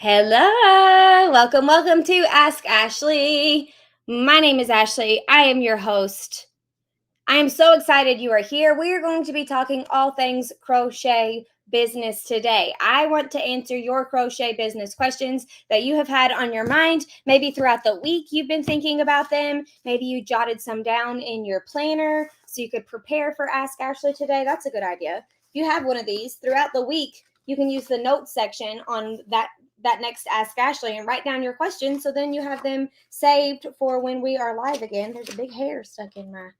Hello, welcome to Ask Ashley. My name is Ashley. I am your host. I am so excited you are here. We are going to be talking all things crochet business today. I want to answer your crochet business questions that you have had on your mind. Maybe throughout the week you've been thinking about them. Maybe you jotted some down in your planner so you could prepare for Ask Ashley today. That's a good idea. If you have one of these throughout the week, you can use the notes section on that next Ask Ashley and write down your questions so then you have them saved for when we are live again. There's a big hair stuck in my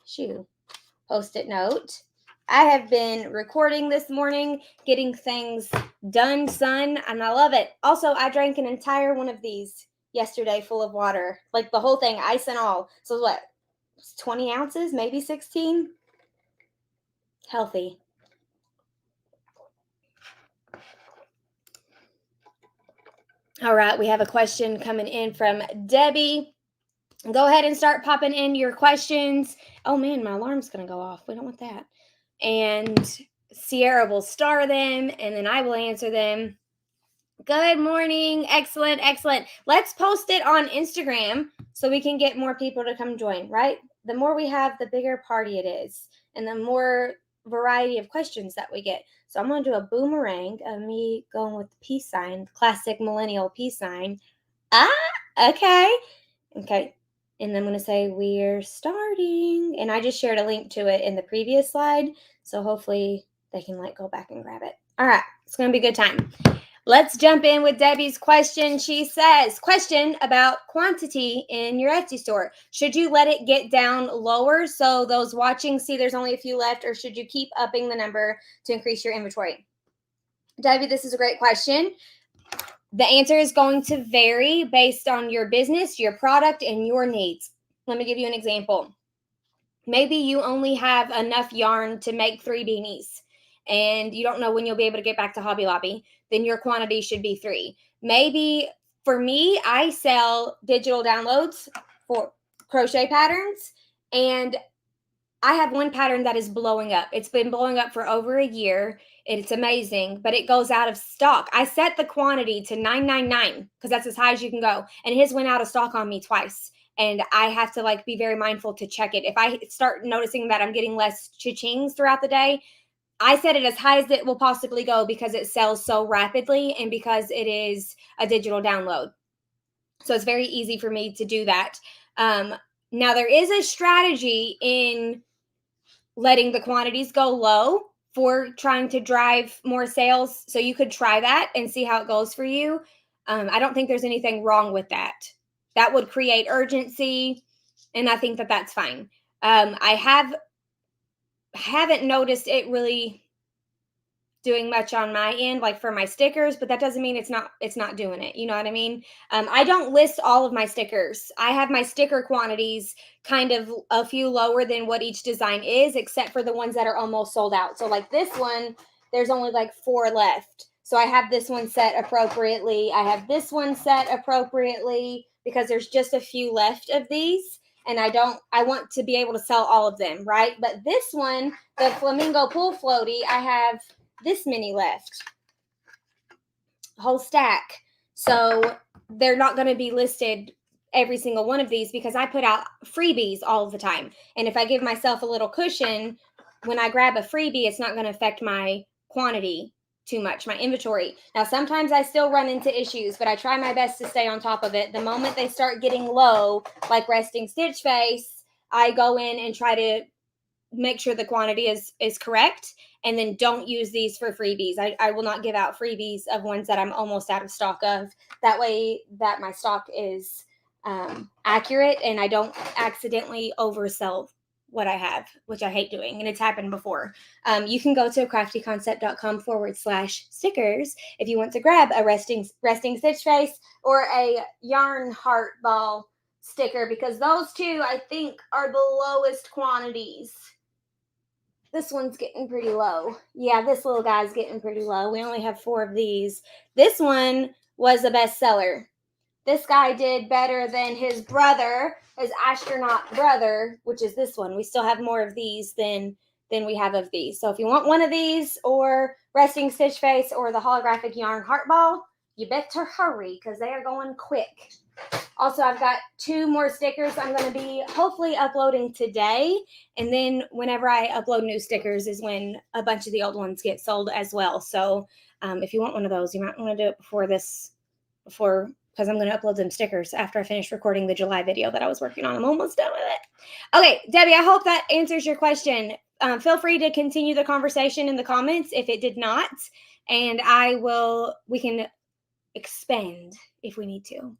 shoe. Post-it note. I have been recording this morning, getting things done, son, and I love it. Also, I drank an entire one of these yesterday full of water, like the whole thing, ice and all. So what, 20 ounces, maybe 16? Healthy. All right, we have a question coming in from Debbie. Go ahead and start popping in your questions. Oh man, my alarm's going to go off. We don't want that. And Sierra will star them and then I will answer them. Good morning. Excellent. Let's post it on Instagram so we can get more people to come join, right? The more we have, the bigger party it is and the more variety of questions that we get. So I'm going to do a boomerang of me going with the peace sign, classic millennial peace sign. Okay. And I'm going to say we're starting. And I just shared a link to it in the previous slide. So hopefully they can go back and grab it. All right. It's going to be a good time. Let's jump in with Debbie's question. She says, question about quantity in your Etsy store. Should you let it get down lower so those watching see there's only a few left, or should you keep upping the number to increase your inventory? Debbie, this is a great question. The answer is going to vary based on your business, your product, and your needs. Let me give you an example. Maybe you only have enough yarn to make 3 beanies and you don't know when you'll be able to get back to Hobby Lobby. Then your quantity should be 3. Maybe for me, I sell digital downloads for crochet patterns, and I have one pattern that is blowing up. It's been blowing up for over a year. It's amazing, but it goes out of stock. I set the quantity to $9.99 because that's as high as you can go. And his went out of stock on me twice. And I have to be very mindful to check it. If I start noticing that I'm getting less cha-chings throughout the day, I set it as high as it will possibly go because it sells so rapidly and because it is a digital download. So it's very easy for me to do that. Now there is a strategy in letting the quantities go low for trying to drive more sales. So you could try that and see how it goes for you. I don't think there's anything wrong with that. That would create urgency, and I think that that's fine. I haven't noticed it really doing much on my end, like for my stickers, but that doesn't mean it's not doing it. You know what I mean? I don't list all of my stickers. I have my sticker quantities kind of a few lower than what each design is, except for the ones that are almost sold out. So like this one, there's only 4 left. So I have this one set appropriately. I have this one set appropriately because there's just a few left of these. And I want to be able to sell all of them, right? But this one, the flamingo pool floaty, I have this many left, whole stack. So they're not going to be listed every single one of these because I put out freebies all of the time. And if I give myself a little cushion, when I grab a freebie, it's not going to affect my quantity too much, my inventory. Now, sometimes I still run into issues, but I try my best to stay on top of it. The moment they start getting low, like resting stitch face, I go in and try to make sure the quantity is correct, and then don't use these for freebies. I will not give out freebies of ones that I'm almost out of stock of. That way that my stock is accurate and I don't accidentally oversell what I have, which I hate doing, and it's happened before. You can go to craftyconcept.com/stickers if you want to grab a resting stitch face or a yarn heart ball sticker, because those two I think are the lowest quantities. This one's getting pretty low. Yeah, this little guy's getting pretty low. We only have 4 of these. This one was a bestseller. This guy did better than his brother, his astronaut brother, which is this one. We still have more of these than we have of these. So if you want one of these or resting stitch face or the holographic yarn heart ball, you better hurry because they are going quick. Also, I've got 2 more stickers I'm going to be hopefully uploading today. And then whenever I upload new stickers is when a bunch of the old ones get sold as well. So if you want one of those, you might want to do it because I'm going to upload them stickers after I finish recording the July video that I was working on. I'm almost done with it. Okay, Debbie, I hope that answers your question. Feel free to continue the conversation in the comments if it did not. And we can expand if we need to.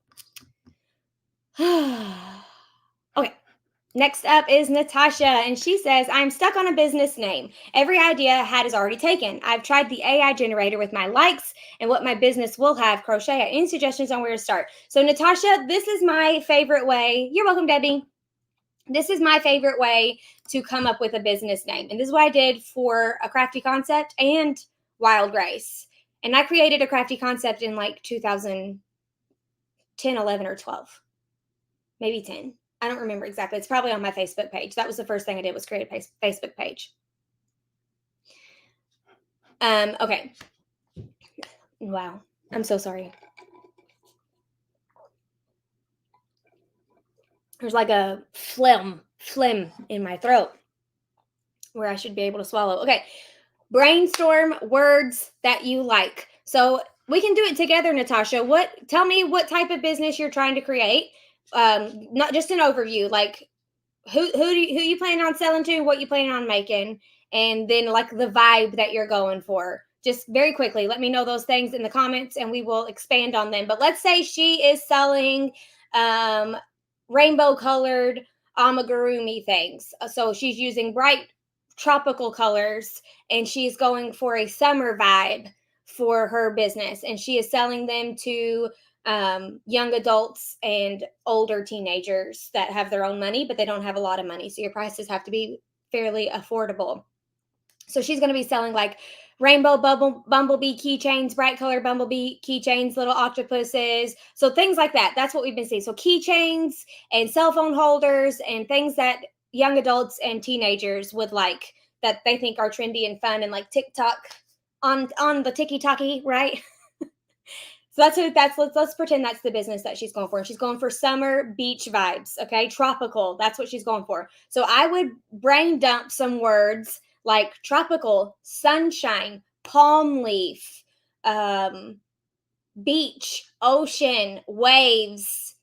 Okay, next up is Natasha, and she says, I'm stuck on a business name. Every idea I had is already taken. I've tried the AI generator with my likes and what my business will have. Crochet. Any suggestions on where to start? So, Natasha, this is my favorite way. You're welcome, Debbie. This is my favorite way to come up with a business name. And this is what I did for A Crafty Concept and Wild Grace. And I created A Crafty Concept in like 2010, 11, or 12. Maybe 10. I don't remember exactly. It's probably on my Facebook page. That was the first thing I did was create a Facebook page. Okay. Wow. I'm so sorry. There's like a phlegm in my throat where I should be able to swallow. Okay. Brainstorm words that you like. So we can do it together, Natasha. Tell me what type of business you're trying to create. Not just an overview, like who you planning on selling to, what you planning on making, and then like the vibe that you're going for. Just very quickly, let me know those things in the comments and we will expand on them. But let's say she is selling rainbow colored amigurumi things. So she's using bright tropical colors and she's going for a summer vibe for her business, and she is selling them to young adults and older teenagers that have their own money, but they don't have a lot of money. So your prices have to be fairly affordable. So she's going to be selling like rainbow bumblebee keychains, bright color bumblebee keychains, little octopuses. So things like that. That's what we've been seeing. So keychains and cell phone holders and things that young adults and teenagers would like, that they think are trendy and fun, and like TikTok on the tiki-taki, right? So let's pretend that's the business that she's going for. And she's going for summer beach vibes, okay? Tropical. That's what she's going for. So I would brain dump some words like tropical, sunshine, palm leaf, beach, ocean, waves.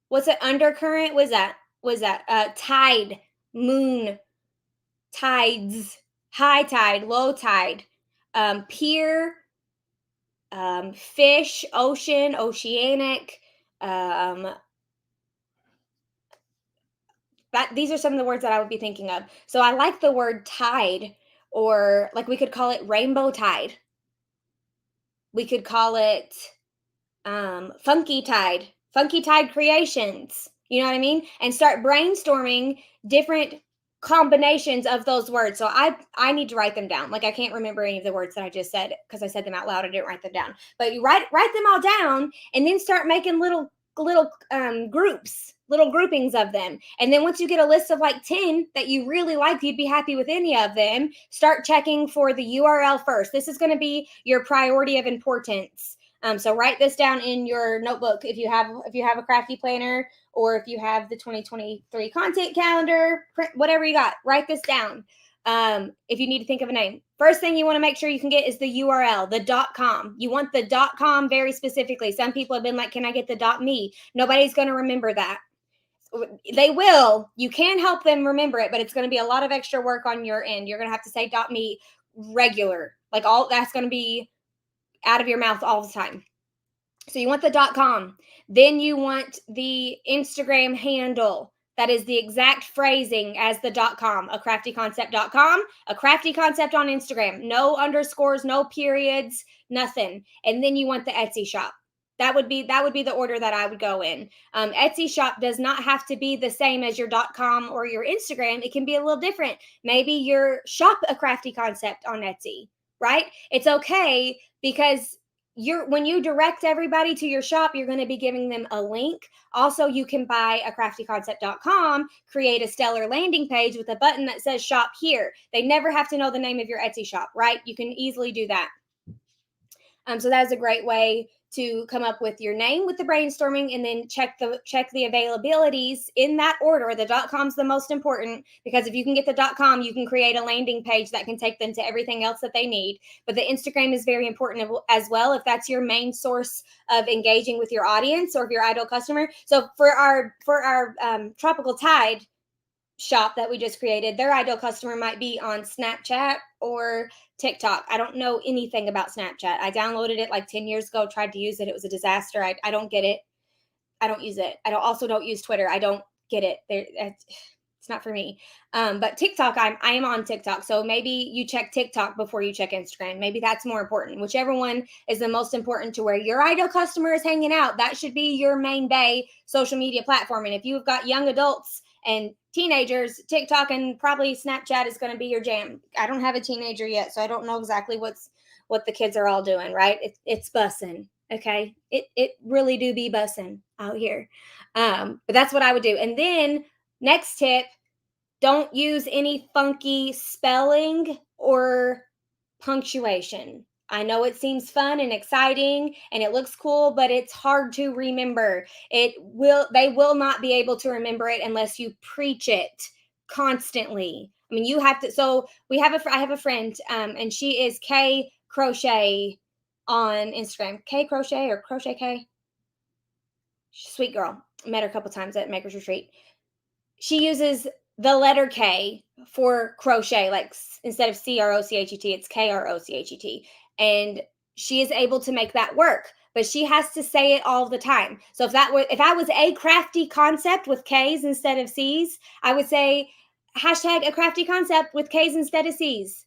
What's it? Undercurrent? Was that tide, moon, tides, high tide, low tide, pier, fish, ocean, oceanic. These are some of the words that I would be thinking of. So I like the word tide, or like we could call it rainbow tide. We could call it funky tide creations. You know what I mean? And start brainstorming different combinations of those words. So I need to write them down. Like I can't remember any of the words that I just said because I said them out loud. I didn't write them down. But you write them all down and then start making little groups, little groupings of them. And then once you get a list of like 10 that you really like, you'd be happy with any of them, start checking for the URL first. This is going to be your priority of importance. So write this down in your notebook if you have a crafty planner, or if you have the 2023 content calendar, print, whatever you got, write this down. If you need to think of a name, first thing you want to make sure you can get is the URL, the .com. You want the .com very specifically. Some people have been like, can I get the .me? Nobody's going to remember that. They will. You can help them remember it, but it's going to be a lot of extra work on your end. You're going to have to say .me regular. Like all that's going to be out of your mouth all the time. So you want the .com. Then you want the Instagram handle. That is the exact phrasing as the .com, acraftyconcept.com, a crafty concept on Instagram. No underscores, no periods, nothing. And then you want the Etsy shop. That would be the order that I would go in. Etsy shop does not have to be the same as your .com or your Instagram. It can be a little different. Maybe your shop a crafty concept on Etsy, right? It's okay because when you direct everybody to your shop, you're going to be giving them a link. Also, you can buy acraftyconcept.com, create a stellar landing page with a button that says shop here. They never have to know the name of your Etsy shop, right? You can easily do that. So that is a great way to come up with your name with the brainstorming, and then check the availabilities in that order. The .com is the most important, because if you can get the .com, you can create a landing page that can take them to everything else that they need. But the Instagram is very important as well, if that's your main source of engaging with your audience or if your ideal customer. So for our Tropical Tide shop that we just created, their ideal customer might be on Snapchat or TikTok. I don't know anything about Snapchat. I downloaded it like 10 years ago, tried to use it. It was a disaster. I don't get it. I don't use it. I don't use Twitter. I don't get it. It's not for me. But TikTok, I am on TikTok. So maybe you check TikTok before you check Instagram. Maybe that's more important. Whichever one is the most important to where your ideal customer is hanging out, that should be your main bay social media platform. And if you've got young adults and teenagers, TikTok and probably Snapchat is going to be your jam. I don't have a teenager yet, so I don't know exactly what the kids are all doing, right? It's bussing. Okay. It really do be bussing out here. But that's what I would do. And then next tip, don't use any funky spelling or punctuation. I know it seems fun and exciting and it looks cool, but it's hard to remember. They will not be able to remember it unless you preach it constantly. I mean, you have to. So I have a friend, and she is K Crochet on Instagram. K Crochet or Crochet K. Sweet girl. Met her a couple times at Maker's Retreat. She uses the letter K for crochet, like instead of CROCHET, it's KROCHET. And she is able to make that work, but she has to say it all the time. So if I was a crafty concept with K's instead of C's, I would say hashtag a crafty concept with K's instead of C's.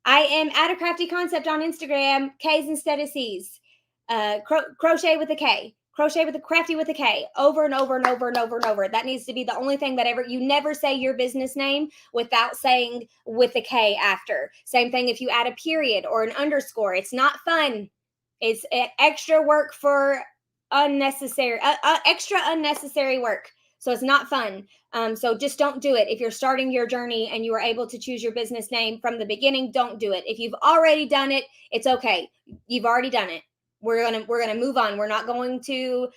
I am at a crafty concept on Instagram, K's instead of C's. Crochet with a K. Crochet with a crafty with a K, over and over and over and over and over. That needs to be the only thing that you never say your business name without saying with a K after. Same thing if you add a period or an underscore. It's not fun. It's extra work for extra unnecessary work. So it's not fun. So just don't do it. If you're starting your journey and you are able to choose your business name from the beginning, don't do it. If you've already done it, it's okay. You've already done it. We're gonna move on. We're not going to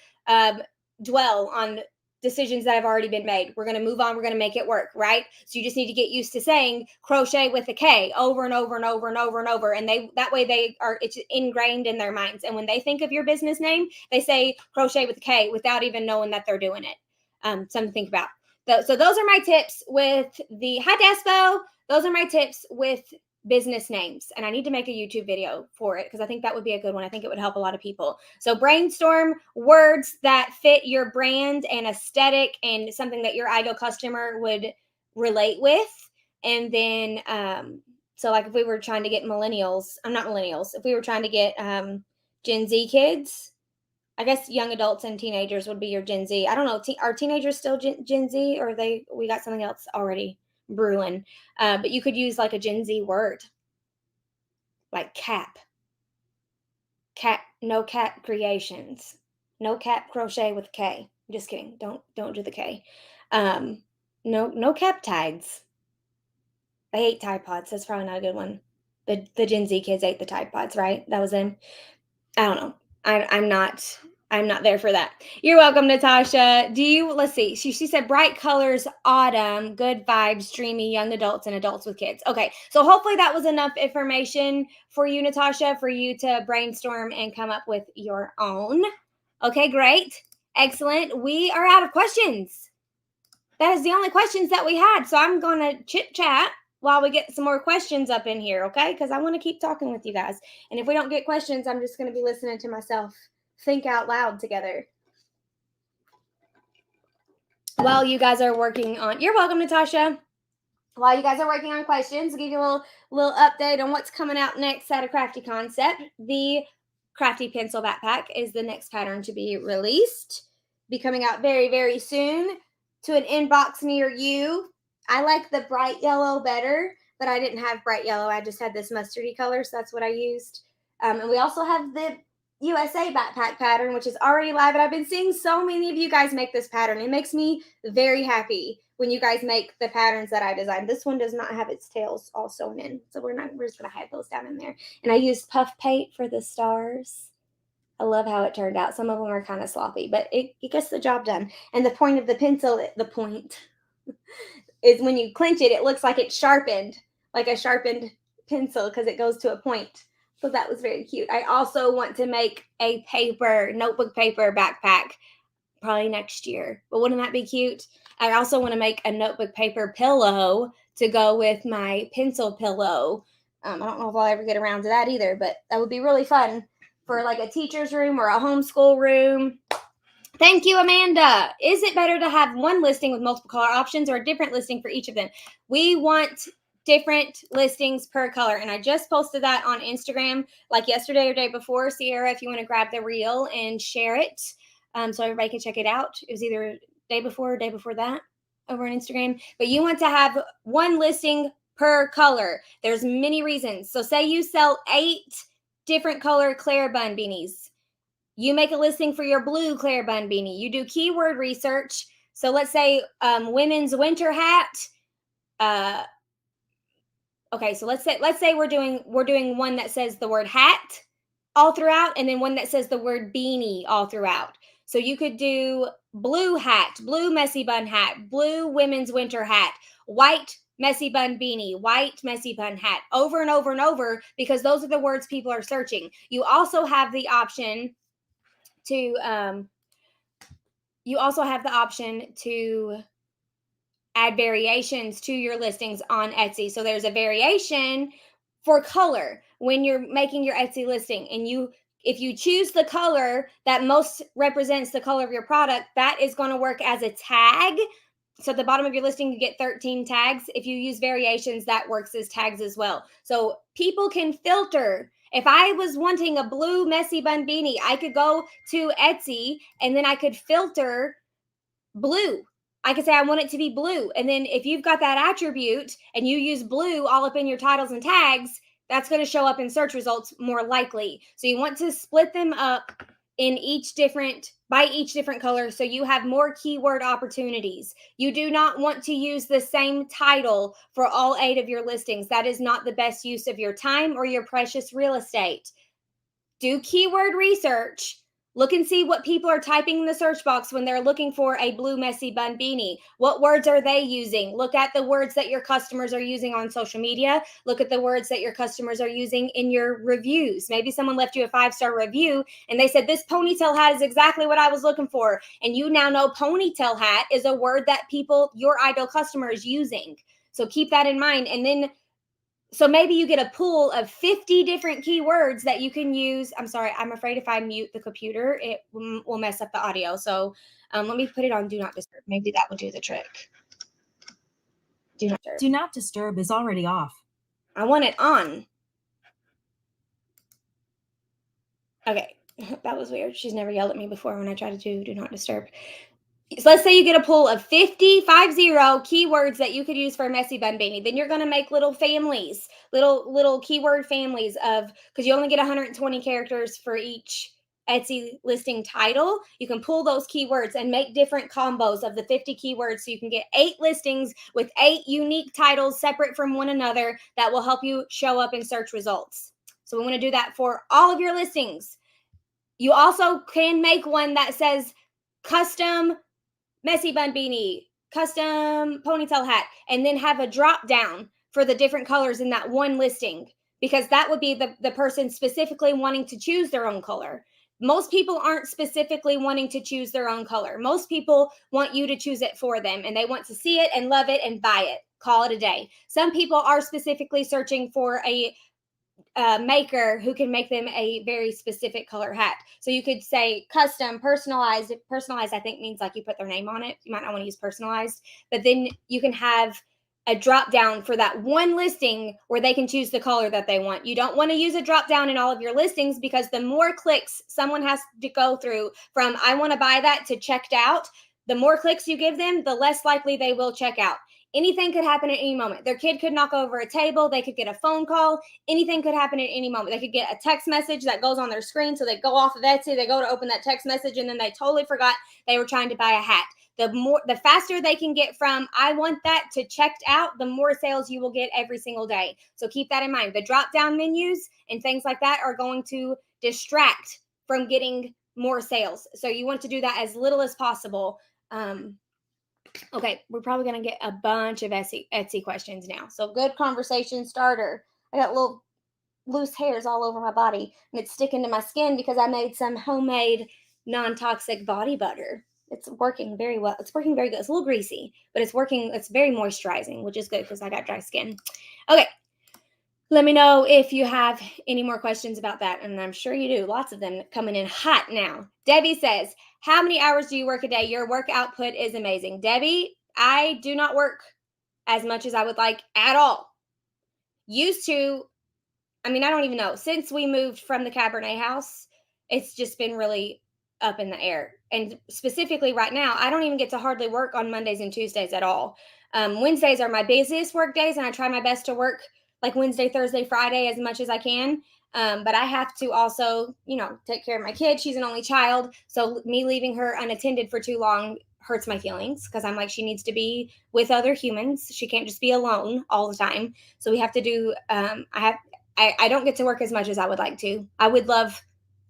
dwell on decisions that have already been made. We're gonna move on. We're gonna make it work, right? So you just need to get used to saying crochet with a K over and over and over and over and over, and it's ingrained in their minds. And when they think of your business name, they say crochet with a K without even knowing that they're doing it. Something to think about. So those are my tips with the Hi Despo. Those are my tips with business names, and I need to make a YouTube video for it because I think that would be a good one. I think it would help a lot of people. So brainstorm words that fit your brand and aesthetic and something that your ideal customer would relate with. And then so like if we were trying to get if we were trying to get Gen Z kids, I guess young adults and teenagers would be your Gen Z. I don't know, are teenagers still Gen Z, or we got something else already brewing? But you could use like a Gen Z word, like cap, no cap creations, no cap crochet with K. Just kidding. Don't do the K. No cap tides. They ate Tide Pods. That's probably not a good one. The Gen Z kids ate the Tide Pods, right? That was them. I don't know. I'm not there for that. You're welcome, Natasha. Let's see. She said bright colors, autumn, good vibes, dreamy, young adults and adults with kids. Okay. So hopefully that was enough information for you, Natasha, for you to brainstorm and come up with your own. Okay, great. Excellent. We are out of questions. That is the only questions that we had. So I'm going to chit chat while we get some more questions up in here, okay? Because I want to keep talking with you guys. And if we don't get questions, I'm just going to be listening to myself think out loud together. While you guys are working on, you're welcome, Natasha. While you guys are working on questions, I'll give you a little update on what's coming out next at a Crafty Concept. The Crafty Pencil Backpack is the next pattern to be released. Be coming out very, very soon to an inbox near you. I like the bright yellow better, but I didn't have bright yellow. I just had this mustardy color, so that's what I used. And we also have the USA backpack pattern, which is already live. And I've been seeing so many of you guys make this pattern. It makes me very happy when you guys make the patterns that I designed. This one does not have its tails all sewn in. So we're just going to hide those down in there. And I used puff paint for the stars. I love how it turned out. Some of them are kind of sloppy, but it gets the job done. And the point of the pencil, the point is when you clench it, it looks like it's sharpened, like a sharpened pencil because it goes to a point. So that was very cute. I also want to make a notebook paper backpack probably next year. But wouldn't that be cute? I also want to make a notebook paper pillow to go with my pencil pillow. I don't know if I'll ever get around to that either, but that would be really fun for like a teacher's room or a homeschool room. Thank you, Amanda. Is it better to have one listing with multiple color options or a different listing for each of them? We want different listings per color. And I just posted that on Instagram like yesterday or day before. Sierra, if you want to grab the reel and share it so everybody can check it out. It was either day before or day before that over on Instagram. But you want to have one listing per color. There's many reasons. So say you sell 8 different color Claire bun beanies. You make a listing for your blue Claire bun beanie. You do keyword research. So let's say women's winter hat. Okay, so let's say we're doing one that says the word hat all throughout, and then one that says the word beanie all throughout. So you could do blue hat, blue messy bun hat, blue women's winter hat, white messy bun beanie, white messy bun hat, over and over and over, because those are the words people are searching. You also have the option to add variations to your listings on Etsy. So there's a variation for color when you're making your Etsy listing, and if you choose the color that most represents the color of your product, that is going to work as a tag. So at the bottom of your listing, you get 13 tags. If you use variations, that works as tags as well. So people can filter. If I was wanting a blue messy bun beanie, I could go to Etsy and then I could filter blue. I could say I want it to be blue. And then if you've got that attribute and you use blue all up in your titles and tags, that's going to show up in search results more likely. So you want to split them up in by each different color so you have more keyword opportunities. You do not want to use the same title for all 8 of your listings. That is not the best use of your time or your precious real estate. Do keyword research. Look and see what people are typing in the search box when they're looking for a blue messy bun beanie. What words are they using? Look at the words that your customers are using on social media. Look at the words that your customers are using in your reviews. Maybe someone left you a 5-star review and they said, this ponytail hat is exactly what I was looking for. And you now know ponytail hat is a word that your ideal customer is using. So keep that in mind. And then so maybe you get a pool of 50 different keywords that you can use. I'm sorry, I'm afraid if I mute the computer, it will mess up the audio. So let me put it on Do Not Disturb. Maybe that will do the trick. Do Not Disturb is already off. I want it on. Okay, that was weird. She's never yelled at me before when I try to do Not Disturb. So let's say you get a pool of 50 keywords that you could use for a messy bun beanie. Then you're going to make little families, little keyword families because you only get 120 characters for each Etsy listing title. You can pull those keywords and make different combos of the 50 keywords so you can get 8 listings with 8 unique titles separate from one another that will help you show up in search results. So we want to do that for all of your listings. You also can make one that says custom messy bun beanie, custom ponytail hat, and then have a drop down for the different colors in that one listing, because that would be the person specifically wanting to choose their own color. Most people aren't specifically wanting to choose their own color. Most people want you to choose it for them, and they want to see it and love it and buy it. Call it a day. Some people are specifically searching for a maker who can make them a very specific color hat. So you could say custom, personalized. Personalized, I think, means like you put their name on it. You might not want to use personalized, but then you can have a drop down for that one listing where they can choose the color that they want. You don't want to use a drop down in all of your listings, because the more clicks someone has to go through from I want to buy that to checked out, the more clicks you give them, the less likely they will check out. Anything could happen at any moment. Their kid could knock over a table. They could get a phone call. Anything could happen at any moment. They could get a text message that goes on their screen. So they go off of Etsy, they go to open that text message, and then they totally forgot they were trying to buy a hat. The faster they can get from I want that to checked out, the more sales you will get every single day. So keep that in mind. The drop down menus and things like that are going to distract from getting more sales. So you want to do that as little as possible. Okay, we're probably going to get a bunch of Etsy questions now. So good conversation starter. I got little loose hairs all over my body, and it's sticking to my skin because I made some homemade non-toxic body butter. It's working very well. It's working very good. It's a little greasy, but it's working. It's very moisturizing, which is good because I got dry skin. Okay, let me know if you have any more questions about that, and I'm sure you do. Lots of them coming in hot now. Debbie says, how many hours do you work a day? Your work output is amazing. Debbie, I do not work as much as I would like at all. Used to, I mean, I don't even know. Since we moved from the Cabernet house, it's just been really up in the air. And specifically right now, I don't even get to hardly work on Mondays and Tuesdays at all. Wednesdays are my busiest work days, and I try my best to work like Wednesday, Thursday, Friday as much as I can. But I have to also, take care of my kid. She's an only child. So me leaving her unattended for too long hurts my feelings because I'm like, she needs to be with other humans. She can't just be alone all the time. So we have to do, I don't get to work as much as I would like to. I would love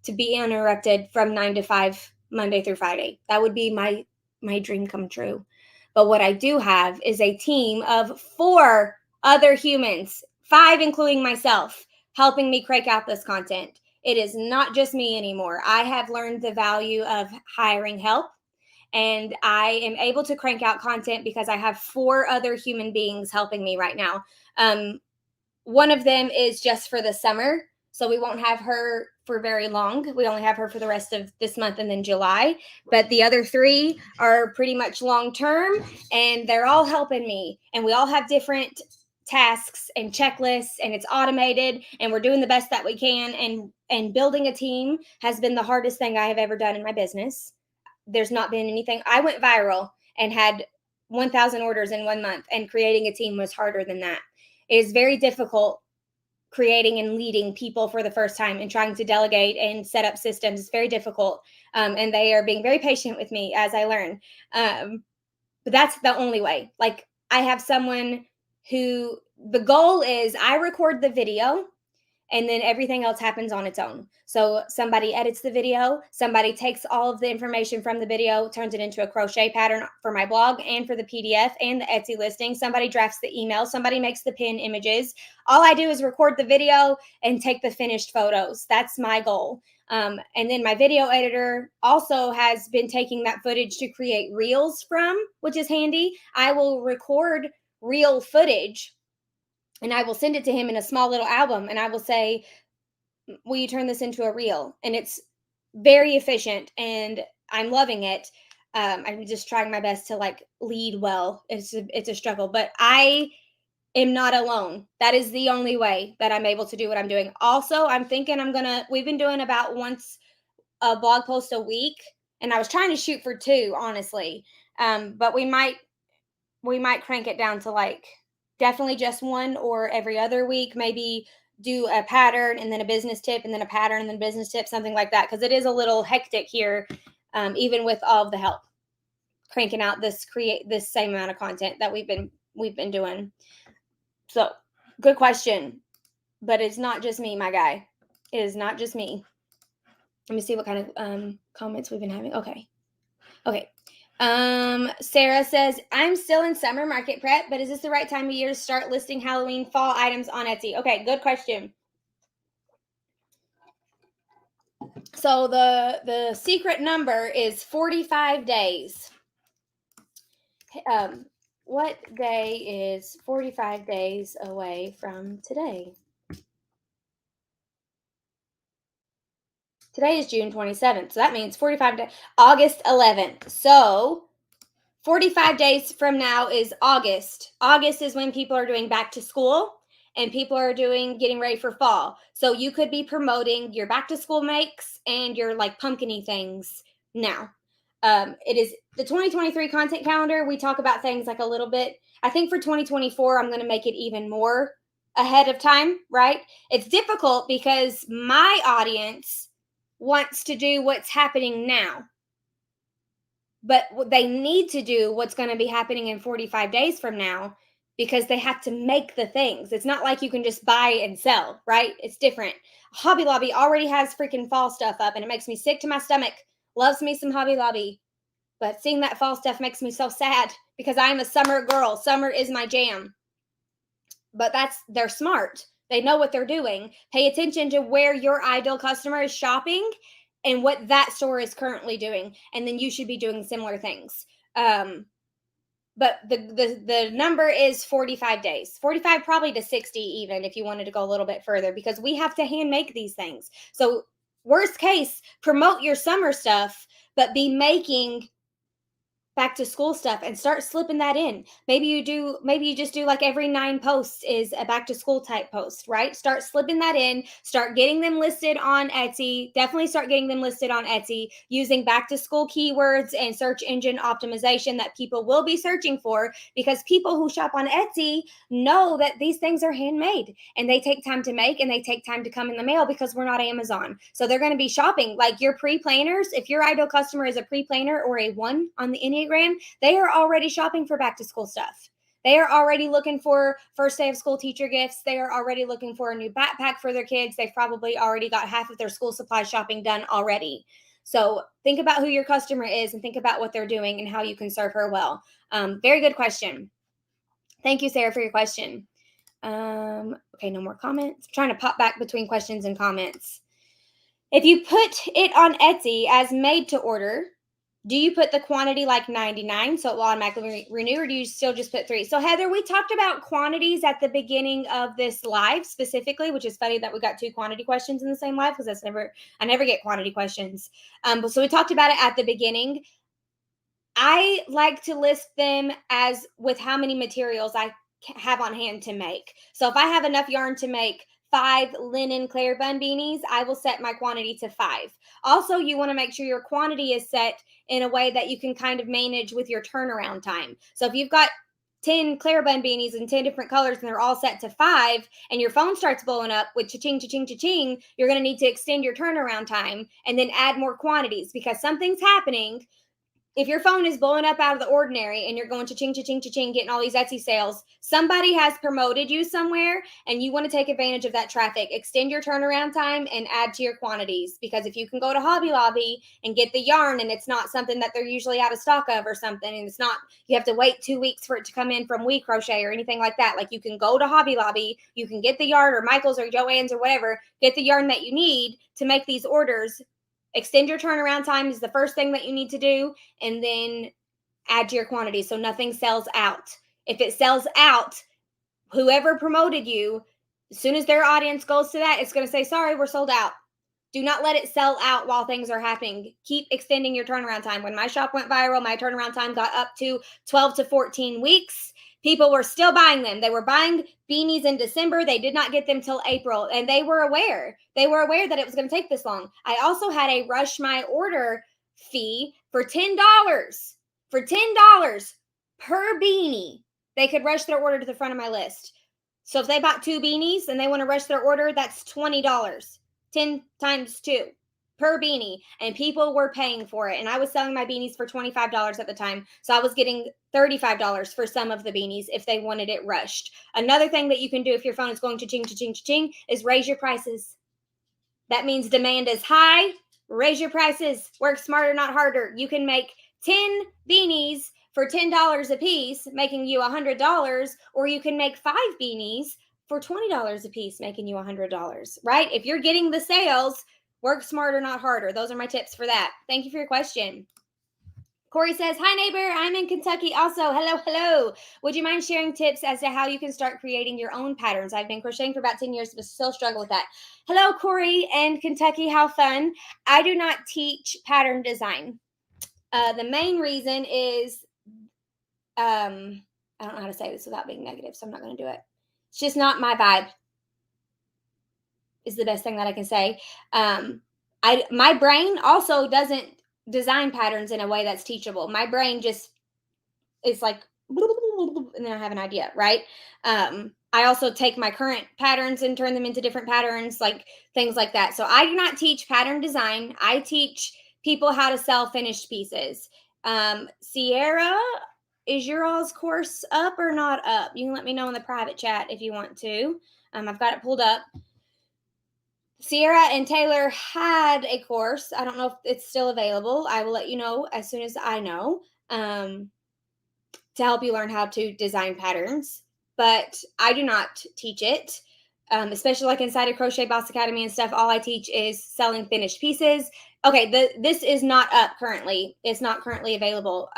to be uninterrupted from 9 to 5, Monday through Friday. That would be my dream come true. But what I do have is a team of 4 other humans, 5 including myself, helping me crank out this content. It is not just me anymore. I have learned the value of hiring help, and I am able to crank out content because I have 4 other human beings helping me right now. One of them is just for the summer, so we won't have her for very long. We only have her for the rest of this month and then July. But the other 3 are pretty much long term, and they're all helping me. And we all have different tasks and checklists, and it's automated, and we're doing the best that we can. And building a team has been the hardest thing I have ever done in my business. There's not been anything. I went viral and had 1,000 orders in 1 month, and creating a team was harder than that. It is very difficult creating and leading people for the first time and trying to delegate and set up systems. It's very difficult. And they are being very patient with me as I learn. But that's the only way. Like, I have someone who the goal is I record the video, and then everything else happens on its own. So somebody edits the video, somebody takes all of the information from the video, turns it into a crochet pattern for my blog and for the PDF and the Etsy listing. Somebody drafts the email, somebody makes the pin images. All I do is record the video and take the finished photos. That's my goal. And then my video editor also has been taking that footage to create reels from, which is handy. I will record reel footage and I will send it to him in a small little album, and I will say, will you turn this into a reel? And it's very efficient, and I'm loving it. I'm just trying my best to like lead well. It's a struggle, but I am not alone. That is the only way that I'm able to do what I'm doing. Also, I'm thinking we've been doing about once a blog post a week, and I was trying to shoot for 2, honestly. But we might crank it down to like definitely just 1 or every other week, maybe do a pattern and then a business tip and then a pattern and then business tip, something like that, because it is a little hectic here, even with all of the help cranking out this same amount of content that we've been doing. So good question, but it's not just me, my guy. It is not just me. Let me see what kind of comments we've been having. Okay. Sarah says, I'm still in summer market prep, but is this the right time of year to start listing Halloween fall items on Etsy? Okay, good question. So the secret number is 45 days. What day is 45 days away from today? Today is June 27th, so that means 45 days, August 11th. So 45 days from now is August. August is when people are doing back to school and people are getting ready for fall. So you could be promoting your back to school makes and your like pumpkin-y things now. It is the 2023 content calendar. We talk about things like a little bit. I think for 2024, I'm going to make it even more ahead of time, right? It's difficult because my audience wants to do what's happening now, but they need to do what's going to be happening in 45 days from now because they have to make the things. It's not like you can just buy and sell, right? It's different. Hobby Lobby already has freaking fall stuff up and it makes me sick to my stomach. Loves me some Hobby Lobby. But seeing that fall stuff makes me so sad because I'm a summer girl. Summer is my jam. But they're smart. They know what they're doing. Pay attention to where your ideal customer is shopping and what that store is currently doing. And then you should be doing similar things. But the number is 45 days, 45 probably to 60 even if you wanted to go a little bit further because we have to hand make these things. So worst case, promote your summer stuff, but be making back to school stuff and start slipping that in. Maybe you just do like every 9 posts is a back to school type post, right? Start slipping that in, start getting them listed on Etsy. Definitely start getting them listed on Etsy using back to school keywords and search engine optimization that people will be searching for because people who shop on Etsy know that these things are handmade and they take time to make and they take time to come in the mail because we're not Amazon. So they're going to be shopping like your pre-planners. If your ideal customer is a pre-planner or a 1 on the Enneagram, they are already shopping for back to school stuff. They are already looking for first day of school teacher gifts. They are already looking for a new backpack for their kids. They've probably already got half of their school supply shopping done already. So think about who your customer is and think about what they're doing and how you can serve her well. Very good question. Thank you, Sarah, for your question. Okay, no more comments. I'm trying to pop back between questions and comments. If you put it on Etsy as made to order, do you put the quantity like 99 so it will automatically renew, or do you still just put 3? So Heather, we talked about quantities at the beginning of this live specifically, which is funny that we got 2 quantity questions in the same live because I never get quantity questions. So we talked about it at the beginning. I like to list them as with how many materials I have on hand to make. So if I have enough yarn to make 5 linen Claire bun beanies, I will set my quantity to 5. Also, you want to make sure your quantity is set in a way that you can kind of manage with your turnaround time. So if you've got 10 Claire bun beanies in 10 different colors and they're all set to 5 and your phone starts blowing up with cha-ching, cha-ching, cha-ching, you're going to need to extend your turnaround time and then add more quantities because something's happening. If your phone is blowing up out of the ordinary and you're going cha-ching, cha-ching, cha-ching, getting all these Etsy sales, somebody has promoted you somewhere and you want to take advantage of that traffic. Extend your turnaround time and add to your quantities because if you can go to Hobby Lobby and get the yarn and it's not something that they're usually out of stock of or something, and it's not, you have to wait 2 weeks for it to come in from We Crochet or anything like that. Like you can go to Hobby Lobby, you can get the yarn or Michael's or Joann's or whatever, get the yarn that you need to make these orders. Extend your turnaround time is the first thing that you need to do, and then add to your quantity so nothing sells out. If it sells out, whoever promoted you, as soon as their audience goes to that, it's going to say, sorry, we're sold out. Do not let it sell out while things are happening. Keep extending your turnaround time. When my shop went viral, my turnaround time got up to 12 to 14 weeks. People were still buying them. They were buying beanies in December. They did not get them till April, and they were aware. They were aware that it was going to take this long. I also had a rush my order fee for $10. For $10 per beanie, they could rush their order to the front of my list. So if they bought 2 beanies and they want to rush their order, that's $20. 10 times 2 per beanie, and people were paying for it. And I was selling my beanies for $25 at the time. So I was getting $35 for some of the beanies if they wanted it rushed. Another thing that you can do if your phone is going cha-ching, cha-ching, cha-ching is raise your prices. That means demand is high. Raise your prices. Work smarter, not harder. You can make 10 beanies for $10 a piece, making you $100, or you can make 5 beanies for $20 a piece, making you $100, right? If you're getting the sales, work smarter, not harder. Those are my tips for that. Thank you for your question. Corey says, hi, neighbor. I'm in Kentucky also. Hello. Would you mind sharing tips as to how you can start creating your own patterns? I've been crocheting for about 10 years, but still struggle with that. Hello, Corey and Kentucky. How fun. I do not teach pattern design. The main reason is, I don't know how to say this without being negative, so I'm not going to do it. It's just not my vibe, is the best thing that I can say. My brain also doesn't design patterns in a way that's teachable. My brain just is like, and then I have an idea, right? I also take my current patterns and turn them into different patterns, like things like that. So I do not teach pattern design. I teach people how to sell finished pieces. Sierra, is your all's course up or not up? You can let me know in the private chat if you want to. I've got it pulled up. Sierra and Taylor had a course. I don't know if it's still available. I will let you know as soon as I know. To help you learn how to design patterns, but I do not teach it. Especially like inside of Crochet Boss Academy and stuff, all I teach is selling finished pieces. Okay, this is not up currently. It's not currently available.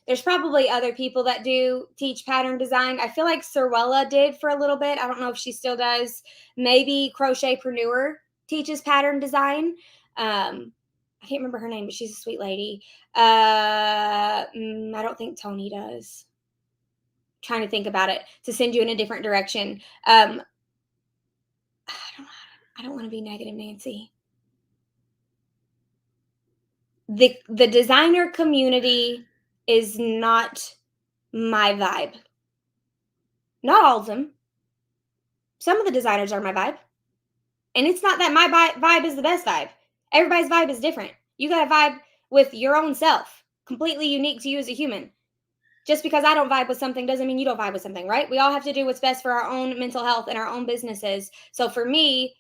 There's probably other people that do teach pattern design. I feel like Sorwella did for a little bit. I don't know if she still does. Maybe Crochetpreneur teaches pattern design. I can't remember her name, but she's a sweet lady. I don't think Tony does. Trying to think about it to send you in a different direction. I don't want to be negative, Nancy. The designer community is not my vibe. Not all of them. Some of the designers are my vibe. And it's not that my vibe is the best vibe. Everybody's vibe is different. You got a vibe with your own self, completely unique to you as a human. Just because I don't vibe with something doesn't mean you don't vibe with something, right? We all have to do what's best for our own mental health and our own businesses. So for me,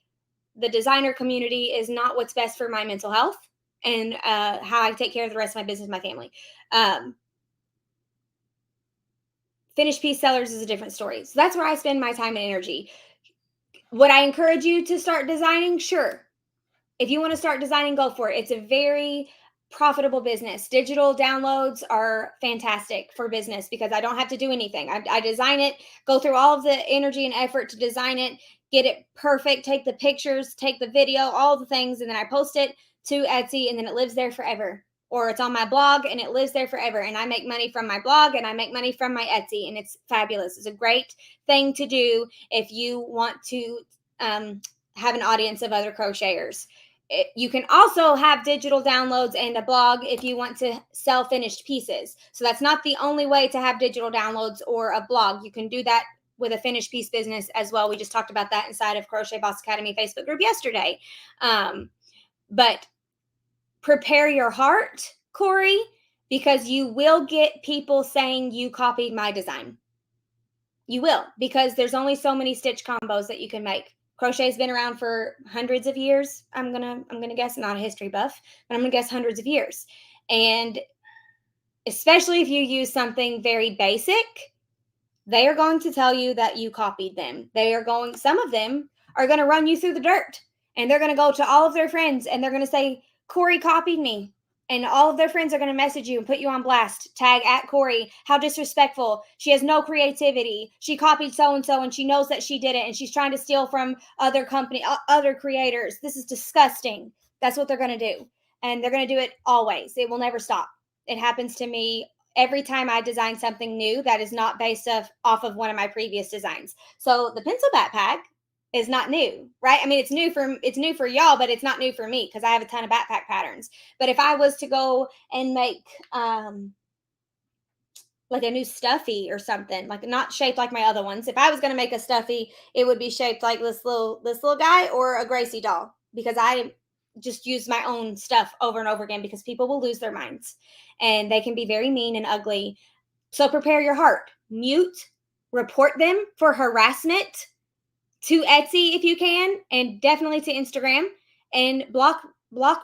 the designer community is not what's best for my mental health and how I take care of the rest of my business, my family. Finished piece sellers is a different story. So that's where I spend my time and energy. Would I encourage you to start designing? Sure. If you want to start designing, go for it. It's a very profitable business. Digital downloads are fantastic for business because I don't have to do anything. I design it, go through all of the energy and effort to design it, get it perfect, take the pictures, take the video, all the things, and then I post it to Etsy, and then it lives there forever. Or it's on my blog and it lives there forever. And I make money from my blog and I make money from my Etsy, and it's fabulous. It's a great thing to do if you want to have an audience of other crocheters. You can also have digital downloads and a blog if you want to sell finished pieces. So that's not the only way to have digital downloads or a blog. You can do that with a finished piece business as well. We just talked about that inside of Crochet Boss Academy Facebook group yesterday. But prepare your heart, Corey, because you will get people saying you copied my design. You will, because there's only so many stitch combos that you can make. Crochet's been around for hundreds of years. I'm gonna guess, not a history buff, but I'm gonna guess hundreds of years. And especially if you use something very basic, they are going to tell you that you copied them. Some of them are going to run you through the dirt, and they're going to go to all of their friends and they're going to say, Corey copied me. And all of their friends are going to message you and put you on blast. Tag at Corey. How disrespectful. She has no creativity. She copied so-and-so and she knows that she did it. And she's trying to steal from other creators. This is disgusting. That's what they're going to do. And they're going to do it always. It will never stop. It happens to me every time I design something new that is not based off of one of my previous designs. So the pencil backpack is not new, right? I mean, it's new for y'all, but it's not new for me because I have a ton of backpack patterns. But if I was to go and make like a new stuffy or something, like not shaped like my other ones, if I was going to make a stuffy, it would be shaped like this little guy or a Gracie doll, because I just use my own stuff over and over again because people will lose their minds and they can be very mean and ugly. So prepare your heart. Mute, report them for harassment to Etsy if you can, and definitely to Instagram, and block,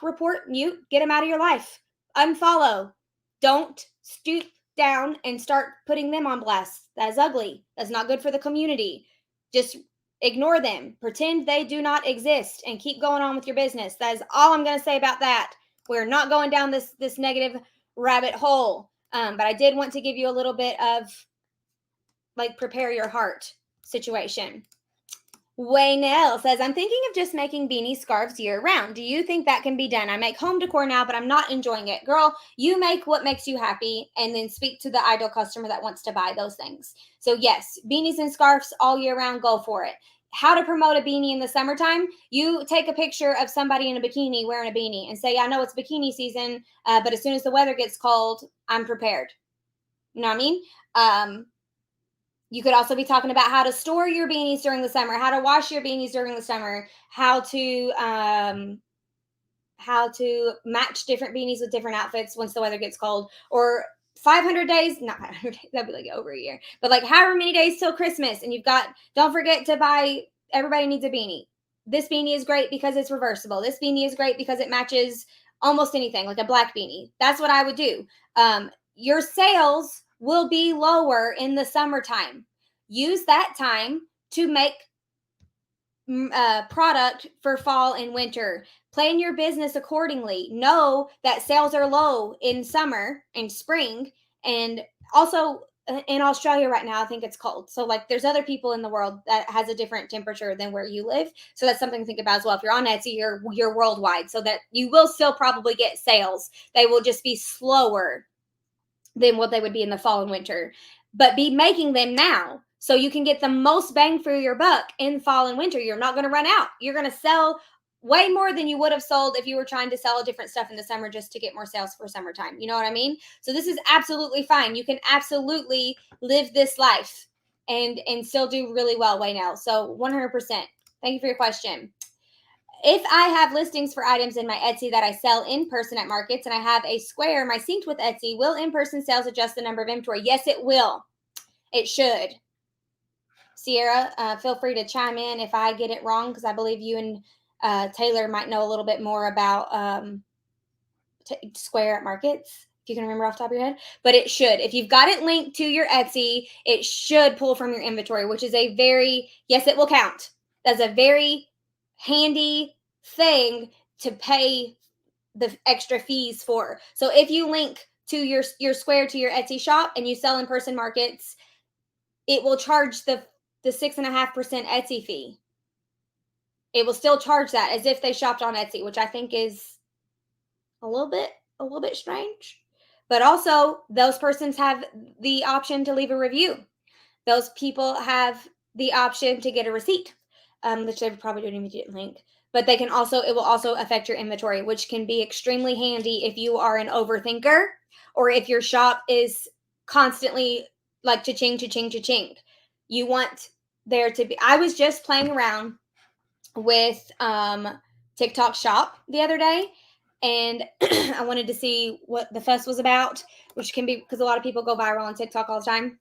report, mute, get them out of your life. Unfollow. Don't stoop down and start putting them on blast. That's ugly. That's not good for the community. Just ignore them. Pretend they do not exist and keep going on with your business. That is all I'm going to say about that. We're not going down this negative rabbit hole. But I did want to give you a little bit of like prepare your heart situation. Waynell says, I'm thinking of just making beanie scarves year round. Do you think that can be done? I make home decor now, but I'm not enjoying it. Girl, you make what makes you happy and then speak to the ideal customer that wants to buy those things. So yes, beanies and scarves all year round, go for it. how to promote a beanie in the summertime. You take a picture of somebody in a bikini wearing a beanie and say, I know it's bikini season, but as soon as the weather gets cold, I'm prepared. You know what I mean? You could also be talking about how to store your beanies during the summer, how to wash your beanies during the summer, how to match different beanies with different outfits once the weather gets cold, or 500 days, not 500 days, that'd be like over a year, but like however many days till Christmas. And don't forget to buy, everybody needs a beanie. This beanie is great because it's reversible. This beanie is great because it matches almost anything, like a black beanie. That's what I would do. Your sales will be lower in the summertime. Use that time to make product for fall and winter. Plan your business accordingly. Know that sales are low in summer and spring, and also in Australia right now, I think it's cold. So like there's other people in the world that has a different temperature than where you live. So that's something to think about as well. If you're on Etsy, you're worldwide, so that you will still probably get sales. They will just be slower than what they would be in the fall and winter. But be making them now so you can get the most bang for your buck in fall and winter. You're not going to run out. You're going to sell way more than you would have sold if you were trying to sell different stuff in the summer just to get more sales for summertime. You know what I mean? So this is absolutely fine. You can absolutely live this life and still do really well right now. So 100%. Thank you for your question. If I have listings for items in my Etsy that I sell in person at markets and I have a square my synced with Etsy, will in-person sales adjust the number of inventory? Yes, it will. It should. Sierra, feel free to chime in if I get it wrong, because I believe you and Taylor might know a little bit more about square at markets, if you can remember off the top of your head. But it should. If you've got it linked to your Etsy, it should pull from your inventory, which is a very, yes, it will count. That's a very handy thing to pay the extra fees for. So if you link to your square to your Etsy shop and you sell in person markets, it will charge the 6.5% Etsy fee. It will still charge that as if they shopped on Etsy, which I think is a little bit strange. But also, those persons have the option to leave a review. Those people have the option to get a receipt, which they probably don't even get link. But they can also, it will also affect your inventory, which can be extremely handy if you are an overthinker or if your shop is constantly like cha-ching, cha-ching, cha-ching. You want there to be, I was just playing around with TikTok shop the other day, and I wanted to see what the fuss was about, which can be because a lot of people go viral on TikTok all the time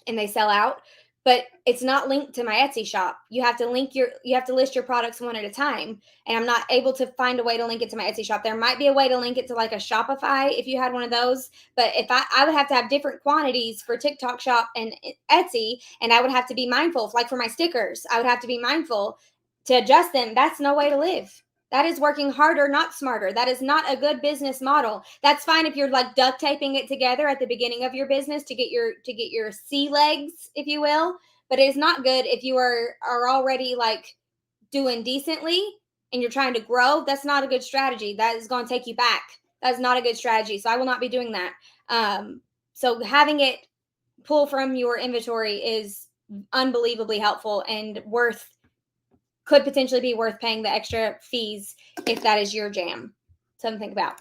and they sell out, but it's not linked to my Etsy shop. You have to list your products one at a time, and I'm not able to find a way to link it to my Etsy shop. There might be a way to link it to like a Shopify if you had one of those, but if I would have to have different quantities for TikTok shop and Etsy, and I would have to be mindful, like for my stickers, I would have to be mindful to adjust them. That's no way to live. That is working harder, not smarter. That is not a good business model. That's fine if you're like duct taping it together at the beginning of your business to get your sea legs, if you will. But it is not good if you are already like doing decently and you're trying to grow. That's not a good strategy. That is going to take you back. That's not a good strategy. So I will not be doing that. So having it pull from your inventory is unbelievably helpful and could potentially be worth paying the extra fees if that is your jam. Something to think about.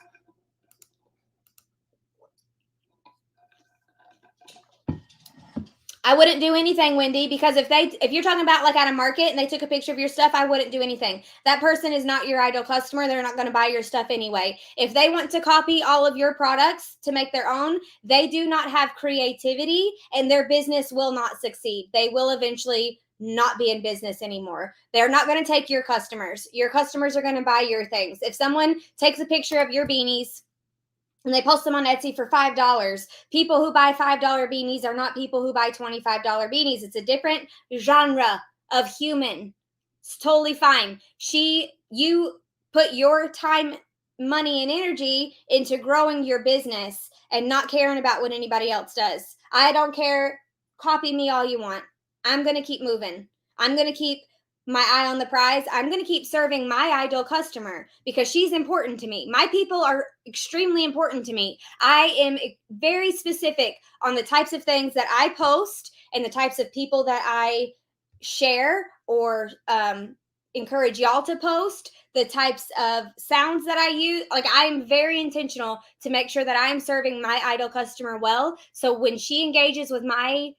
I wouldn't do anything, Wendy, because if you're talking about like at a market and they took a picture of your stuff, I wouldn't do anything. That person is not your ideal customer. They're not going to buy your stuff anyway. If they want to copy all of your products to make their own, they do not have creativity and their business will not succeed. They will eventually not be in business anymore. They're not going to take your customers. Your customers are going to buy your things. If someone takes a picture of your beanies and they post them on Etsy for $5, people who buy $5 beanies are not people who buy $25 beanies. It's a different genre of human. It's totally fine. You put your time, money, and energy into growing your business and not caring about what anybody else does. I don't care. Copy me all you want. I'm going to keep moving. I'm going to keep my eye on the prize. I'm going to keep serving my ideal customer because she's important to me. My people are extremely important to me. I am very specific on the types of things that I post and the types of people that I share or encourage y'all to post the types of sounds that I use. Like, I'm very intentional to make sure that I'm serving my ideal customer well. So when she engages with my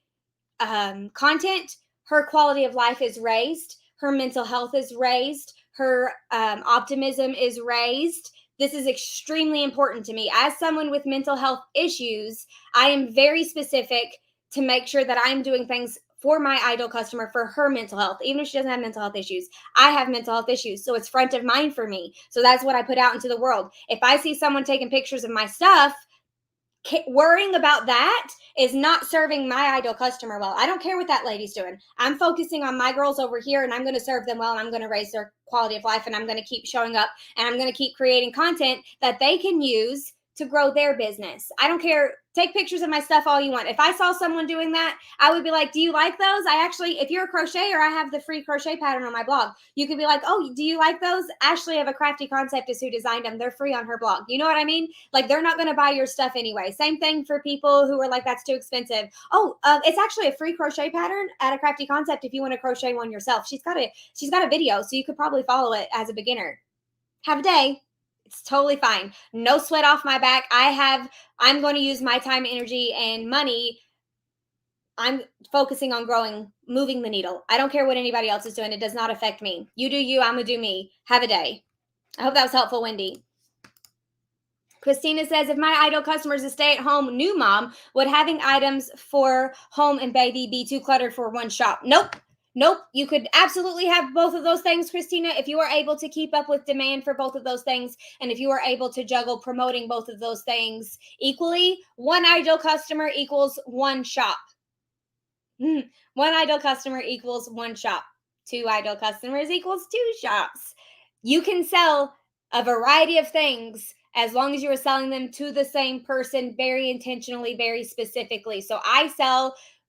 content, her quality of life is raised, her mental health is raised, her optimism is raised. This is extremely important to me. As someone with mental health issues, I am very specific to make sure that I'm doing things for my ideal customer for her mental health, even if she doesn't have mental health issues. I have mental health issues, so it's front of mind for me. So that's what I put out into the world. If I see someone taking pictures of my stuff, worrying about that is not serving my ideal customer well. I don't care what that lady's doing. I'm focusing on my girls over here, and I'm going to serve them well, and I'm going to raise their quality of life, and I'm going to keep showing up, and I'm going to keep creating content that they can use to grow their business. I don't care. Take pictures of my stuff all you want. If I saw someone doing that, I would be like, do you like those? I actually, if you're a crocheter, I have the free crochet pattern on my blog. You could be like, oh, do you like those? Ashley of A Crafty Concept is who designed them. They're free on her blog. You know what I mean? Like, they're not going to buy your stuff anyway. Same thing for people who are like, that's too expensive. Oh, it's actually a free crochet pattern at A Crafty Concept if you want to crochet one yourself. She's got a video, so you could probably follow it as a beginner. Have a day. It's totally fine. No sweat off my back. I'm going to use my time, energy, and money. I'm focusing on growing, moving the needle. I don't care what anybody else is doing. It does not affect me. You do you. I'm going to do me. Have a day. I hope that was helpful, Wendy. Christina says, if my ideal customer is a stay-at-home new mom, would having items for home and baby be too cluttered for one shop? Nope. Nope. You could absolutely have both of those things, Christina, if you are able to keep up with demand for both of those things, and if you are able to juggle promoting both of those things equally. One ideal customer equals one shop. One ideal customer equals one shop. Two ideal customers equals two shops. You can sell a variety of things as long as you are selling them to the same person very intentionally, very specifically. So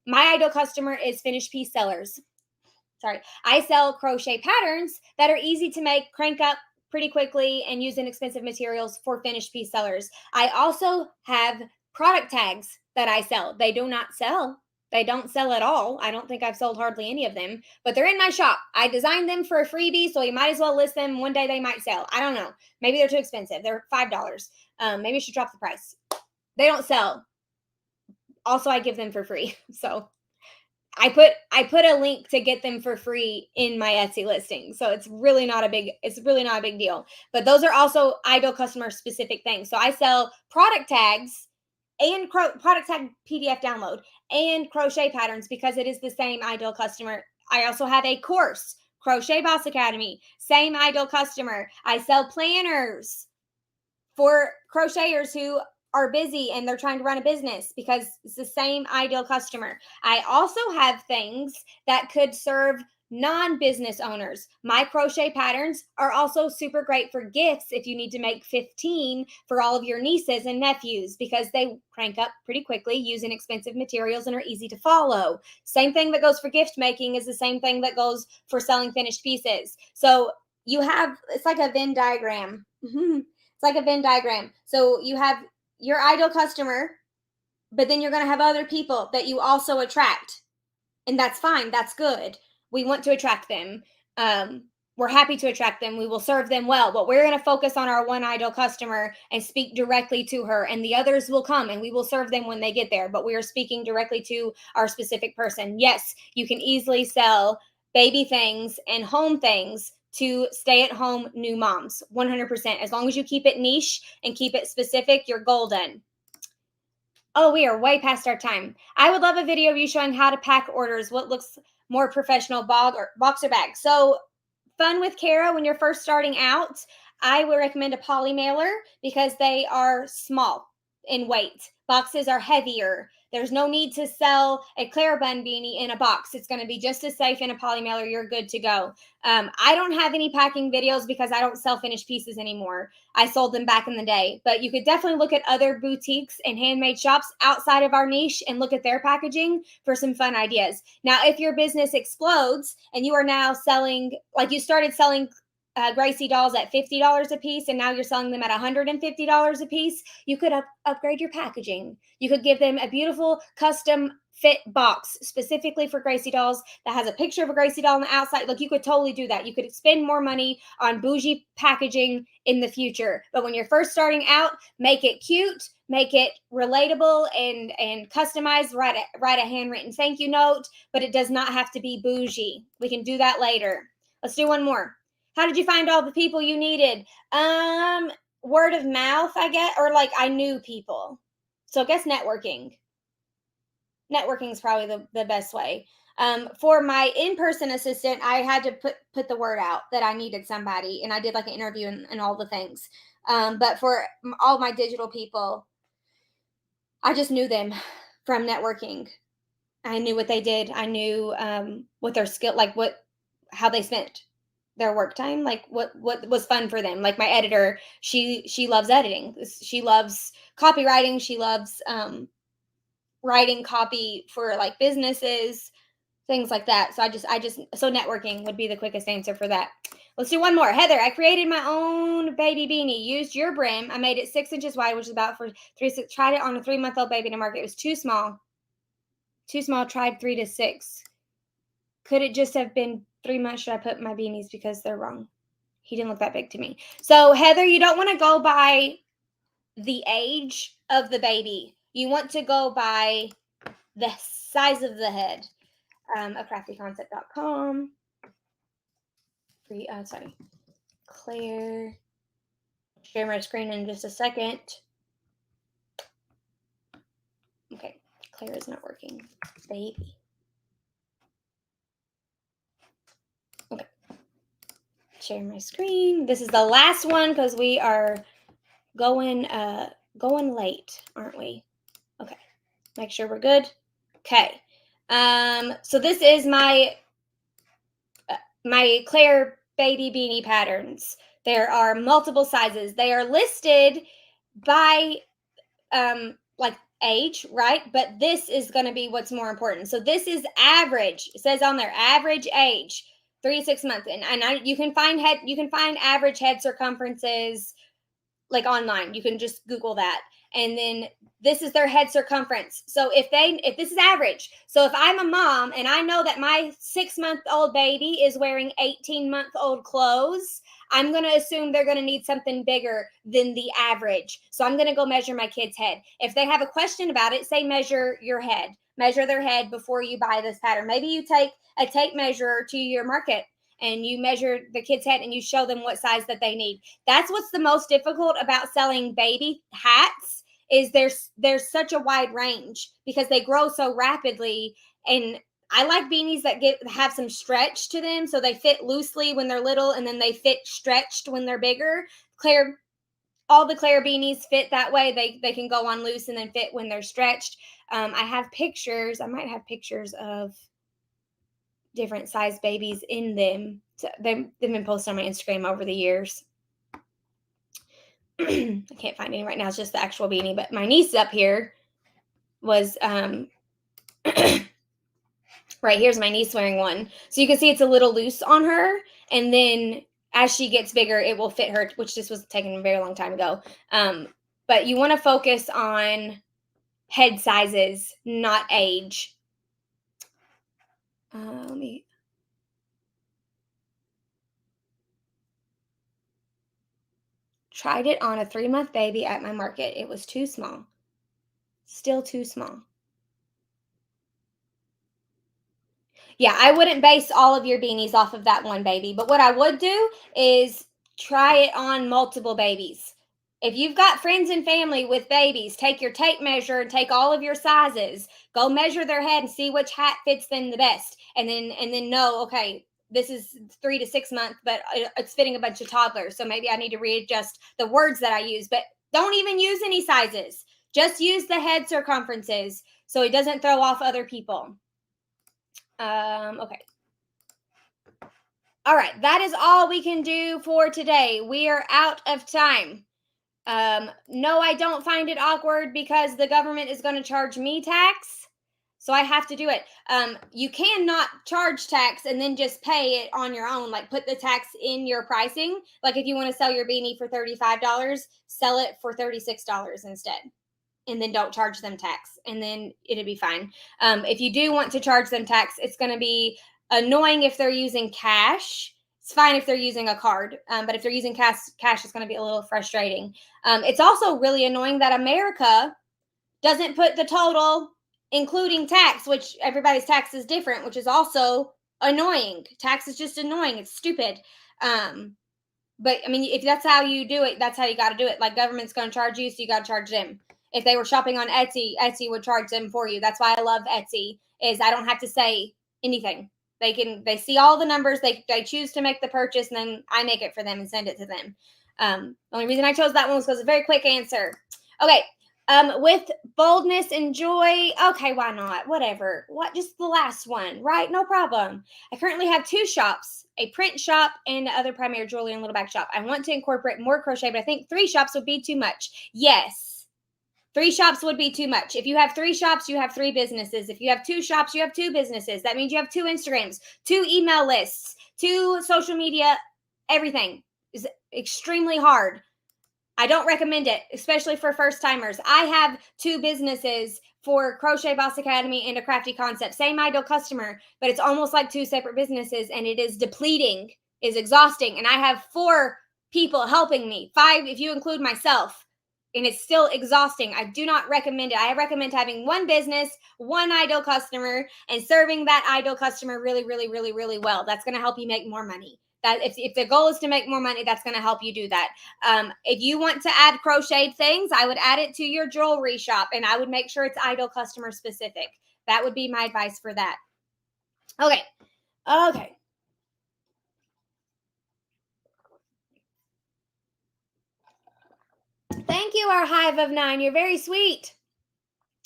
my ideal customer is finished piece sellers. I sell crochet patterns that are easy to make, crank up pretty quickly, and use inexpensive materials for finished piece sellers. I also have product tags that I sell. They do not sell. They don't sell at all. I don't think I've sold hardly any of them, but they're in my shop. I designed them for a freebie, so you might as well list them. One day they might sell. I don't know. Maybe they're too expensive. They're $5. Maybe I should drop the price. They don't sell. Also, I give them for free. So I put a link to get them for free in my Etsy listing. So it's really not a big deal. But those are also ideal customer specific things. So I sell product tags and product tag PDF download and crochet patterns because it is the same ideal customer. I also have a course, Crochet Boss Academy, same ideal customer. I sell planners for crocheters who are busy and they're trying to run a business because it's the same ideal customer. I also have things that could serve non-business owners. My crochet patterns are also super great for gifts if you need to make 15 for all of your nieces and nephews because they crank up pretty quickly, use inexpensive materials, and are easy to follow. Same thing that goes for gift making is the same thing that goes for selling finished pieces. So it's like a Venn diagram. It's like a Venn diagram. So you have your ideal customer, but then you're going to have other people that you also attract. And that's fine. That's good. We want to attract them. We're happy to attract them. We will serve them well, but we're going to focus on our one ideal customer and speak directly to her, and the others will come and we will serve them when they get there. But we are speaking directly to our specific person. Yes, you can easily sell baby things and home things to stay-at-home new moms, 100%. As long as you keep it niche and keep it specific, you're golden. Oh, we are way past our time. I would love a video of you showing how to pack orders, what looks more professional, box or bag. So fun with Kara when you're first starting out, I would recommend a poly mailer because they are small in weight. Boxes are heavier. There's no need to sell a Claire Bun beanie in a box. It's going to be just as safe in a poly mailer. You're good to go. I don't have any packing videos because I don't sell finished pieces anymore. I sold them back in the day, but you could definitely look at other boutiques and handmade shops outside of our niche and look at their packaging for some fun ideas. Now, if your business explodes and you are now selling, like you started selling Gracie dolls at $50 a piece, and now you're selling them at $150 a piece. You could upgrade your packaging. You could give them a beautiful custom fit box specifically for Gracie dolls that has a picture of a Gracie doll on the outside. Like, you could totally do that. You could spend more money on bougie packaging in the future. But when you're first starting out, make it cute, make it relatable, and customized. Write a handwritten thank you note, but it does not have to be bougie. We can do that later. Let's do one more. How did you find all the people you needed? Word of mouth, I guess, or like I knew people. So I guess networking. Networking is probably the best way. For my in-person assistant, I had to put the word out that I needed somebody, and I did like an interview and all the things. But for all my digital people, I just knew them from networking. I knew what they did. I knew what their skill, like how they spent their work time, like what was fun for them. Like my editor, she loves editing. She loves copywriting. She loves writing copy for like businesses, things like that. So so networking would be the quickest answer for that. Let's do one more. Heather, I created my own baby beanie. Used your brim. I made it 6 inches wide, which is about for 3-6. Tried it on a 3-month-old baby to market. It was too small. Too small. Tried 3 to 6. Could it just have been 3 months? Should I put my beanies because they're wrong? He didn't look that big to me. So Heather, you don't want to go by the age of the baby. You want to go by the size of the head. Acraftyconcept.com. Claire. Share my screen in just a second. Okay, Claire is not working. Baby. Okay. Share my screen. This is the last one because we are going late, aren't we? Okay. Make sure we're good. Okay. So this is my Claire baby beanie patterns. There are multiple sizes. They are listed by like age, right? But this is going to be what's more important. So this is average. It says on there average age, 3 to 6 months. And you can find average head circumferences like online. You can just Google that. And then this is their head circumference. So if this is average, so if I'm a mom and I know that my 6-month-old baby is wearing 18-month-old clothes, I'm going to assume they're going to need something bigger than the average. So I'm going to go measure my kid's head. If they have a question about it, say measure your head. Measure their head before you buy this pattern. Maybe you take a tape measure to your market and you measure the kid's head and you show them what size that they need. That's what's the most difficult about selling baby hats is there's such a wide range because they grow so rapidly. And I like beanies that have some stretch to them, so they fit loosely when they're little and then they fit stretched when they're bigger. All the Claire beanies fit that way. They can go on loose and then fit when they're stretched. I have pictures. I might have pictures of different size babies in them. So they've been posted on my Instagram over the years. I can't find any right now. It's just the actual beanie. But my niece up here was right here's my niece wearing one. So you can see it's a little loose on her. And then as she gets bigger, it will fit her, which this was taken a very long time ago. But you want to focus on head sizes, not age. Let me. Tried it on a 3-month baby at my market. It was too small. Still too small. Yeah, I wouldn't base all of your beanies off of that one baby. But what I would do is try it on multiple babies. If you've got friends and family with babies, take your tape measure and take all of your sizes. Go measure their head and see which hat fits them the best. And then know, okay, this is 3 to 6 months, but it's fitting a bunch of toddlers. So maybe I need to readjust the words that I use. But don't even use any sizes. Just use the head circumferences so it doesn't throw off other people. Okay. All right. That is all we can do for today. We are out of time. No, I don't find it awkward because the government is going to charge me tax. So I have to do it. You cannot charge tax and then just pay it on your own. Like put the tax in your pricing. Like if you want to sell your beanie for $35, sell it for $36 instead. And then don't charge them tax. And then it'll be fine. If you do want to charge them tax, it's going to be annoying if they're using cash. It's fine if they're using a card. But if they're using cash, it's going to be a little frustrating. It's also really annoying that America doesn't put the total including tax, which everybody's tax is different, which is also annoying. Tax is just annoying. It's stupid. But I mean, if that's how you do it, that's how you got to do it. Like government's going to charge you, so you got to charge them. If they were shopping on Etsy, Etsy would charge them for you. That's why I love Etsy, is I don't have to say anything. They see all the numbers, they choose to make the purchase, and then I make it for them and send it to them. The only reason I chose that one was because it's a very quick answer. Okay. With boldness and joy. Okay, why not? Whatever. What? Just the last one, right? No problem. I currently have 2 shops, a print shop and other primary jewelry and little bag shop. I want to incorporate more crochet, but I think 3 shops would be too much. Yes. 3 shops would be too much. If you have 3 shops, you have 3 businesses. If you have 2 shops, you have 2 businesses. That means you have 2 Instagrams, 2 email lists, 2 social media. Everything is extremely hard. I don't recommend it, especially for first timers. I have 2 businesses for Crochet Boss Academy and a Crafty Concept. Same ideal customer, but it's almost like 2 separate businesses, and it is depleting, is exhausting. And I have 4 people helping me, 5 if you include myself, and it's still exhausting. I do not recommend it. I recommend having 1 business, 1 ideal customer, and serving that ideal customer really, really, really, really well. That's going to help you make more money. That if the goal is to make more money, that's going to help you do that. If you want to add crocheted things, I would add it to your jewelry shop, and I would make sure it's ideal customer specific. That would be my advice for that. Okay. Thank you, our hive of 9. You're very sweet.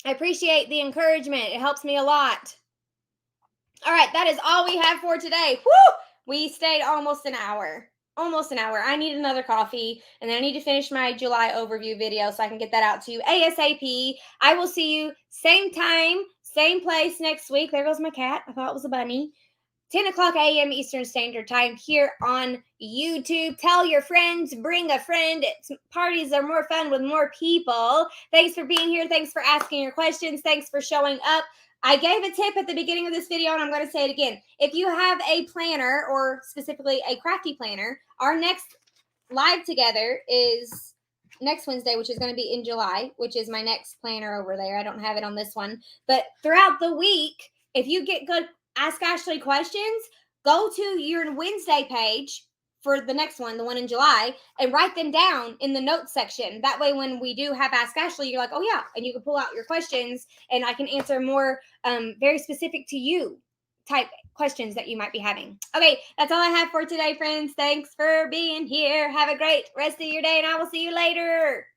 I appreciate the encouragement. It helps me a lot. All right, that is all we have for today. Woo! We stayed almost an hour. Almost an hour. I need another coffee, and then I need to finish my July overview video so I can get that out to you ASAP. I will see you same time, same place next week. There goes my cat. I thought it was a bunny. 10 o'clock a.m. Eastern Standard Time here on YouTube. Tell your friends, bring a friend. Parties are more fun with more people. Thanks for being here. Thanks for asking your questions. Thanks for showing up. I gave a tip at the beginning of this video, and I'm going to say it again. If you have a planner, or specifically a crafty planner, our next live together is next Wednesday, which is going to be in July, which is my next planner over there. I don't have it on this one. But throughout the week, if you get good Ask Ashley questions, go to your Wednesday page for the next one, the one in July, and write them down in the notes section. That way, when we do have Ask Ashley, you're like, oh yeah, and you can pull out your questions, and I can answer more very specific to you type questions that you might be having. Okay, that's all I have for today, friends. Thanks for being here. Have a great rest of your day, and I will see you later.